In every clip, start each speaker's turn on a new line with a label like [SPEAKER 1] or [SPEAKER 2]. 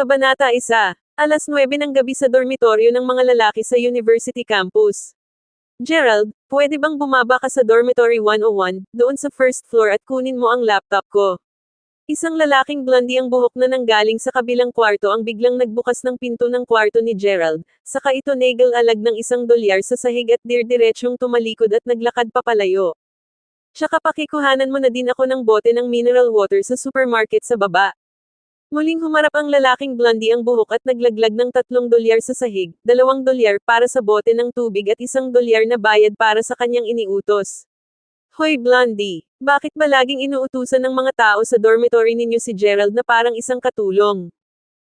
[SPEAKER 1] Kabanata 1. Alas 9 ng gabi sa dormitoryo ng mga lalaki sa University Campus. Gerald, pwede bang bumaba ka sa dormitory 101, doon sa first floor at kunin mo ang laptop ko? Isang lalaking blondie ang buhok na nanggaling sa kabilang kwarto ang biglang nagbukas ng pinto ng kwarto ni Gerald, saka ito alag ng $1 sa sahig at dirdiretsong tumalikod at naglakad papalayo. Tsaka pakikuhanan mo na din ako ng bote ng mineral water sa supermarket sa baba. Muling humarap ang lalaking blondie ang buhok at naglaglag ng $3 sa sahig, $2 para sa bote ng tubig at $1 na bayad para sa kanyang iniutos. Hoy blondie, bakit ba laging inuutusan ng mga tao sa dormitory ninyo si Gerald na parang isang katulong?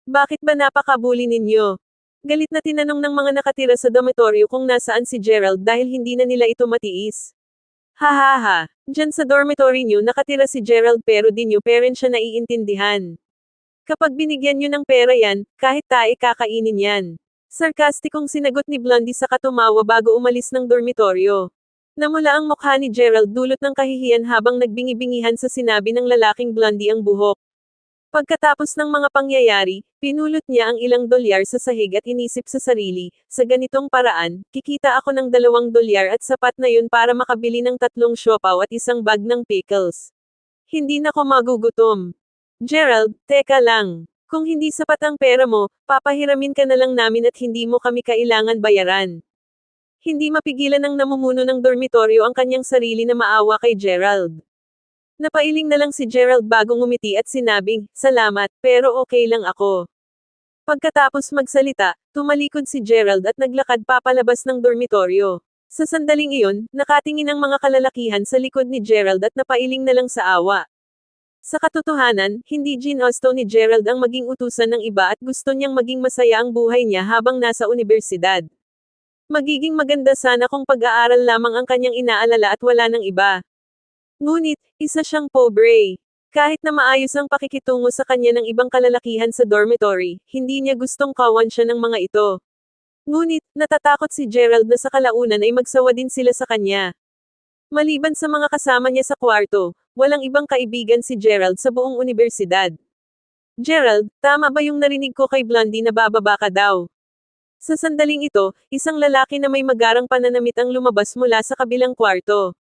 [SPEAKER 1] Bakit ba napakabuli ninyo? Galit na tinanong ng mga nakatira sa dormitoryo kung nasaan si Gerald dahil hindi na nila ito matiis. Hahaha, dyan sa dormitory nyo nakatira si Gerald pero di nyo parent siya naiintindihan. Kapag binigyan nyo ng pera yan, kahit tae kakainin yan. Sarkastikong sinagot ni Blondie sa katumawa bago umalis ng dormitoryo. Namula ang mukha ni Gerald dulot ng kahihiyan habang nagbingi-bingihan sa sinabi ng lalaking blondie ang buhok. Pagkatapos ng mga pangyayari, pinulot niya ang ilang $2 sa sahig at inisip sa sarili, sa ganitong paraan, kikita ako ng $2 at sapat na yun para makabili ng 3 siopaw at isang bag ng pickles. Hindi na ko magugutom. Gerald, teka lang. Kung hindi sapat ang pera mo, papahiramin ka na lang namin at hindi mo kami kailangan bayaran. Hindi mapigilan ng namumuno ng dormitoryo ang kanyang sarili na maawa kay Gerald. Napailing na lang si Gerald bago ngumiti at sinabing, salamat, pero okay lang ako. Pagkatapos magsalita, tumalikod si Gerald at naglakad papalabas ng dormitoryo. Sa sandaling iyon, nakatingin ang mga kalalakihan sa likod ni Gerald at napailing na lang sa awa. Sa katotohanan, hindi ginusto ni Gerald ang maging utusan ng iba at gusto niyang maging masaya ang buhay niya habang nasa unibersidad. Magiging maganda sana kung pag-aaral lamang ang kanyang inaalala at wala ng iba. Ngunit, isa siyang pobre. Kahit na maayos ang pakikitungo sa kanya ng ibang kalalakihan sa dormitory, hindi niya gustong kawan siya ng mga ito. Ngunit, natatakot si Gerald na sa kalaunan ay magsawa din sila sa kanya. Maliban sa mga kasama niya sa kwarto, walang ibang kaibigan si Gerald sa buong unibersidad. Gerald, tama ba yung narinig ko kay Blondie na bababa ka daw? Sa sandaling ito, isang lalaki na may magarang pananamit ang lumabas mula sa kabilang kwarto.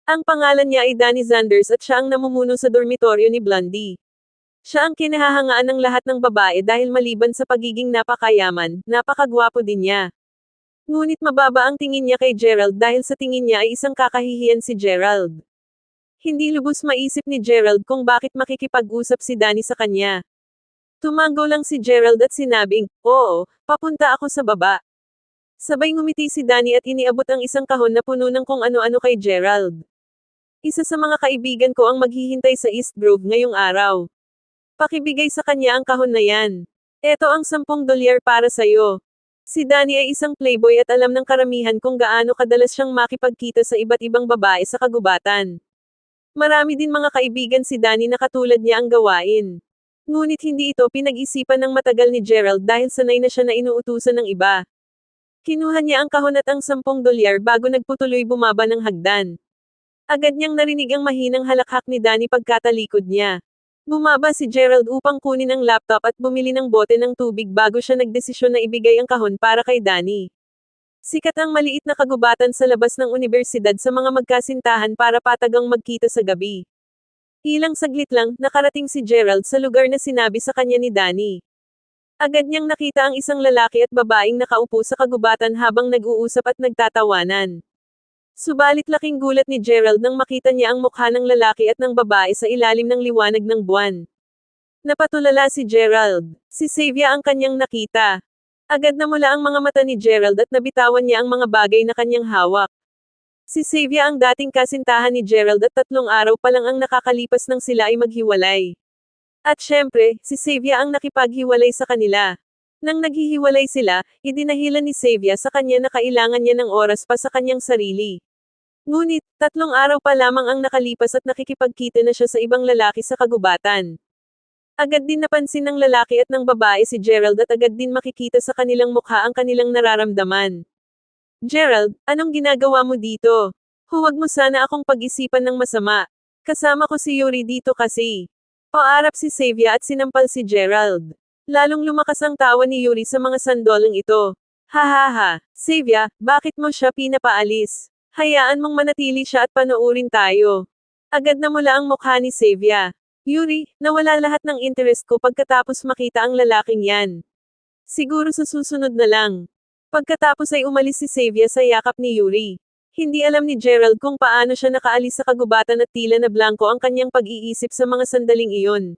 [SPEAKER 1] Ang pangalan niya ay Danny Zanders at siya ang namumuno sa dormitoryo ni Blondie. Siya ang kinahahangaan ng lahat ng babae dahil maliban sa pagiging napakayaman, napakagwapo din niya. Ngunit mababa ang tingin niya kay Gerald dahil sa tingin niya ay isang kakahihiyan si Gerald. Hindi lubos maisip ni Gerald kung bakit makikipag-usap si Danny sa kanya. Tumango lang si Gerald at sinabing, oo, papunta ako sa baba. Sabay ngumiti si Danny at iniabot ang isang kahon na puno ng kung ano-ano kay Gerald. Isa sa mga kaibigan ko ang maghihintay sa East Grove ngayong araw. Pakibigay sa kanya ang kahon na yan. Eto ang $10 para sa'yo. Si Danny ay isang playboy at alam ng karamihan kung gaano kadalas siyang makipagkita sa iba't ibang babae sa kagubatan. Marami din mga kaibigan si Danny na katulad niya ang gawain. Ngunit hindi ito pinag-isipan ng matagal ni Gerald dahil sanay na siya na inuutusan ng iba. Kinuha niya ang kahon at ang $10 bago nagputuloy bumaba ng hagdan. Agad niyang narinig ang mahinang halakhak ni Danny pagkatalikod niya. Bumaba si Gerald upang kunin ang laptop at bumili ng bote ng tubig bago siya nagdesisyon na ibigay ang kahon para kay Danny. Sikat ang maliit na kagubatan sa labas ng unibersidad sa mga magkasintahan para patagang magkita sa gabi. Ilang saglit lang, nakarating si Gerald sa lugar na sinabi sa kanya ni Danny. Agad niyang nakita ang isang lalaki at babaeng nakaupo sa kagubatan habang nag-uusap at nagtatawanan. Subalit laking gulat ni Gerald nang makita niya ang mukha ng lalaki at ng babae sa ilalim ng liwanag ng buwan. Napatulala si Gerald. Si Xavier ang kanyang nakita. Agad namula ang mga mata ni Gerald at nabitawan niya ang mga bagay na kanyang hawak. Si Xavier ang dating kasintahan ni Gerald at 3 araw pa lang ang nakakalipas nang sila ay maghiwalay. At syempre, si Xavier ang nakipaghiwalay sa kanila. Nang naghihiwalay sila, idinahilan ni Xavier sa kanya na kailangan niya ng oras pa sa kanyang sarili. Ngunit, 3 araw pa lamang ang nakalipas at nakikipagkita na siya sa ibang lalaki sa kagubatan. Agad din napansin ng lalaki at ng babae si Gerald at agad din makikita sa kanilang mukha ang kanilang nararamdaman. Gerald, anong ginagawa mo dito? Huwag mo sana akong pag-isipan ng masama. Kasama ko si Yuri dito kasi. Paarap si Xavier at sinampal si Gerald. Lalong lumakas ang tawa ni Yuri sa mga sandaling ito. Hahaha, Xavier, bakit mo siya pinapaalis? Hayaan mong manatili siya at panoorin tayo. Agad na mula ang mukha ni Xavier. Yuri, nawala lahat ng interest ko pagkatapos makita ang lalaking yan. Siguro sa susunod na lang. Pagkatapos ay umalis si Xavier sa yakap ni Yuri. Hindi alam ni Gerald kung paano siya nakaalis sa kagubatan at tila na blanko ang kanyang pag-iisip sa mga sandaling iyon.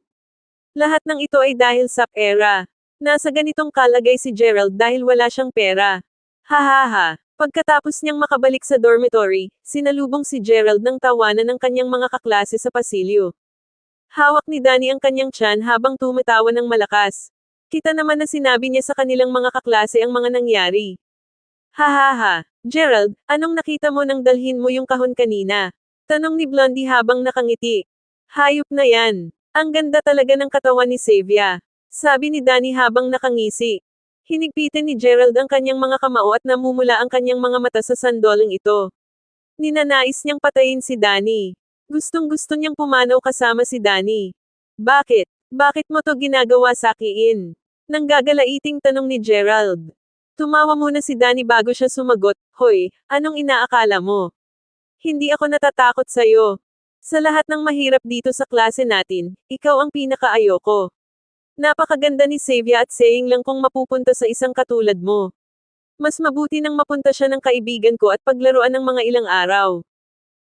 [SPEAKER 1] Lahat ng ito ay dahil sa pera. Nasa ganitong kalagay si Gerald dahil wala siyang pera. Hahaha. Pagkatapos niyang makabalik sa dormitory, sinalubong si Gerald ng tawanan ng kanyang mga kaklase sa pasilyo. Hawak ni Danny ang kanyang tiyan habang tumatawa ng malakas. Kita naman na sinabi niya sa kanilang mga kaklase ang mga nangyari. Hahaha, Gerald, anong nakita mo nang dalhin mo yung kahon kanina? Tanong ni Blondie habang nakangiti. Hayop na yan. Ang ganda talaga ng katawan ni Xavier. Sabi ni Danny habang nakangisi. Hinigpitan ni Gerald ang kanyang mga kamao at namumula ang kanyang mga mata sa sandaling ito. Ninanais niyang patayin si Danny. Gustong-gusto niyang pumanaw kasama si Danny. Bakit? Bakit mo to ginagawa sa akin? Nanggagalaiting tanong ni Gerald. Tumawa muna si Danny bago siya sumagot, Hoy, anong inaakala mo? Hindi ako natatakot sa'yo. Sa lahat ng mahirap dito sa klase natin, ikaw ang pinakaayoko. Napakaganda ni Xavier at saying lang kung mapupunta sa isang katulad mo. Mas mabuti nang mapunta siya ng kaibigan ko at paglaruan ng mga ilang araw.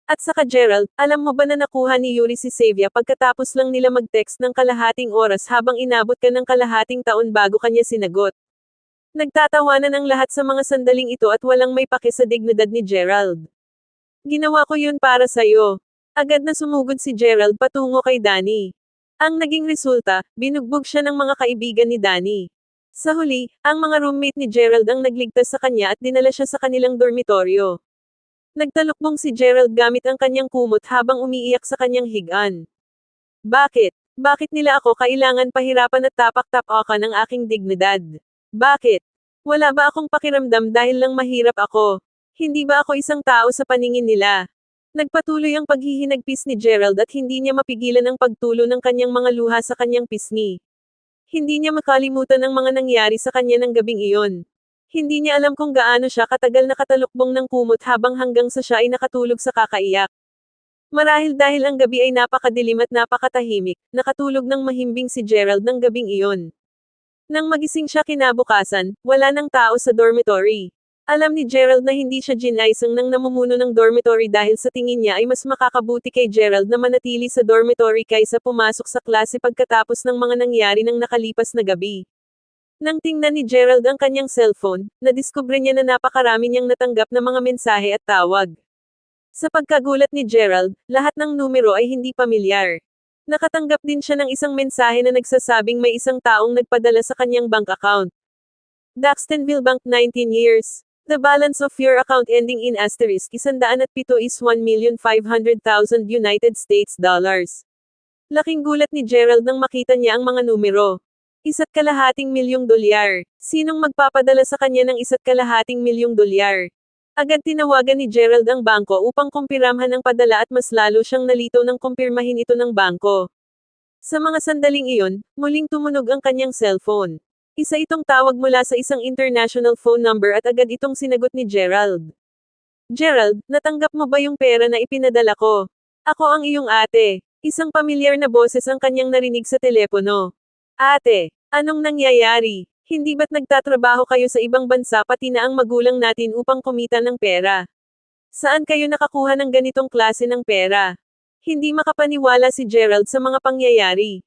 [SPEAKER 1] At saka Gerald, alam mo ba na nakuha ni Yuri si Xavier pagkatapos lang nila mag-text ng kalahating oras habang inabot ka ng kalahating taon bago kanya sinagot. Nagtatawanan ang lahat sa mga sandaling ito at walang may pake sa dignidad ni Gerald. Ginawa ko yun para sa'yo. Agad na sumugod si Gerald patungo kay Danny. Ang naging resulta, binugbog siya ng mga kaibigan ni Danny. Sa huli, ang mga roommate ni Gerald ang nagligtas sa kanya at dinala siya sa kanilang dormitoryo. Nagtalukbong si Gerald gamit ang kanyang kumot habang umiiyak sa kanyang higaan. Bakit? Bakit nila ako kailangan pahirapan at tapak-tapakan ng aking dignidad? Bakit? Wala ba akong pakiramdam dahil lang mahirap ako? Hindi ba ako isang tao sa paningin nila? Nagpatuloy ang paghihinagpis ni Gerald at hindi niya mapigilan ang pagtulo ng kanyang mga luha sa kanyang pisngi. Hindi niya makalimutan ang mga nangyari sa kanya ng gabing iyon. Hindi niya alam kung gaano siya katagal nakatalukbong ng kumot habang hanggang sa siya ay nakatulog sa kakaiyak. Marahil dahil ang gabi ay napakadilim at napakatahimik, nakatulog ng mahimbing si Gerald ng gabing iyon. Nang magising siya kinabukasan, wala nang tao sa dormitory. Alam ni Gerald na hindi siya ginaisang nang namumuno ng dormitory dahil sa tingin niya ay mas makakabuti kay Gerald na manatili sa dormitory kaysa pumasok sa klase pagkatapos ng mga nangyari ng nakalipas na gabi. Nang tingnan ni Gerald ang kanyang cellphone, nadiskubre niya na napakarami niyang natanggap na mga mensahe at tawag. Sa pagkagulat ni Gerald, lahat ng numero ay hindi pamilyar. Nakatanggap din siya ng isang mensahe na nagsasabing may isang taong nagpadala sa kanyang bank account. Daxtonville Bank 19 years. The balance of your account ending in asterisk 107 is 1,500,000 United States dollars. Laking gulat ni Gerald nang makita niya ang mga numero. ₱1.2 milyong. Sinong magpapadala sa kanya ng ₱1.2 milyong? Agad tinawagan ni Gerald ang bangko upang kumpiramhan ang padala at mas lalo siyang nalito nang kumpirmahin ito ng bangko. Sa mga sandaling iyon, muling tumunog ang kanyang cellphone. Isa itong tawag mula sa isang international phone number at agad itong sinagot ni Gerald. Gerald, natanggap mo ba yung pera na ipinadala ko? Ako ang iyong ate. Isang pamilyar na boses ang kanyang narinig sa telepono. Ate, anong nangyayari? Hindi ba't nagtatrabaho kayo sa ibang bansa pati na ang magulang natin upang kumita ng pera? Saan kayo nakakuha ng ganitong klase ng pera? Hindi makapaniwala si Gerald sa mga pangyayari.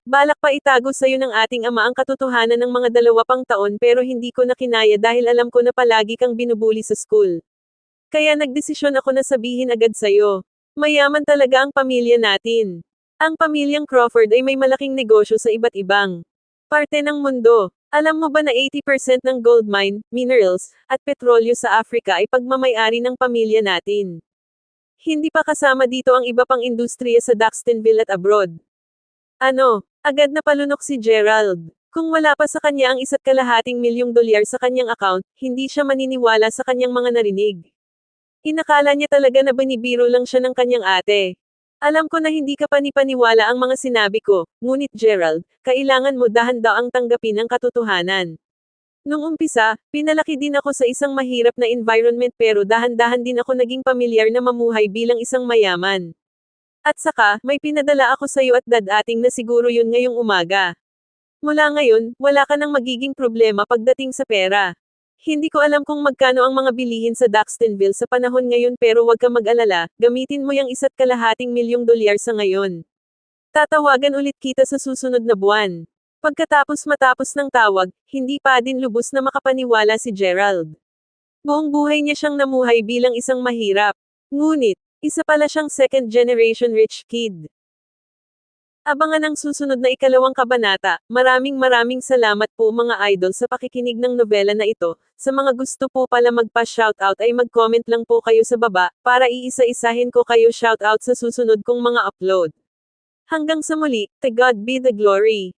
[SPEAKER 1] Balak pa itago sa'yo ng ating ama ang katotohanan ng mga 2 taon pero hindi ko na kinaya dahil alam ko na palagi kang binubuli sa school. Kaya nagdesisyon ako na sabihin agad sa'yo. Mayaman talaga ang pamilya natin. Ang pamilyang Crawford ay may malaking negosyo sa iba't ibang parte ng mundo. Alam mo ba na 80% ng gold mine, minerals, at petrolyo sa Africa ay pagmamay-ari ng pamilya natin? Hindi pa kasama dito ang iba pang industriya sa Daxtonville at abroad. Ano? Agad na palunok si Gerald. Kung wala pa sa kanya ang $1.2 milyong sa kanyang account, hindi siya maniniwala sa kanyang mga narinig. Inakala niya talaga na binibiro lang siya ng kanyang ate. Alam ko na hindi ka panipaniwala ang mga sinabi ko, ngunit Gerald, kailangan mo dahan-daang tanggapin ang katotohanan. Nung umpisa, pinalaki din ako sa isang mahirap na environment pero dahan-dahan din ako naging pamilyar na mamuhay bilang isang mayaman. At saka, may pinadala ako sa iyo at dadating na siguro yun ngayong umaga. Mula ngayon, wala ka nang magiging problema pagdating sa pera. Hindi ko alam kung magkano ang mga bilihin sa Daxtonville sa panahon ngayon pero wag ka mag-alala, gamitin mo yung $1.2 milyong sa ngayon. Tatawagan ulit kita sa susunod na buwan. Matapos ng tawag, hindi pa din lubos na makapaniwala si Gerald. Buong buhay niya siyang namuhay bilang isang mahirap. Ngunit, isa pala siyang second generation rich kid. Abangan ang susunod na 2 kabanata. Maraming salamat po mga idol sa pakikinig ng nobela na ito. Sa mga gusto po pala magpa-shoutout ay mag-comment lang po kayo sa baba, para iisa-isahin ko kayo shoutout sa susunod kong mga upload. Hanggang sa muli, to God be the glory.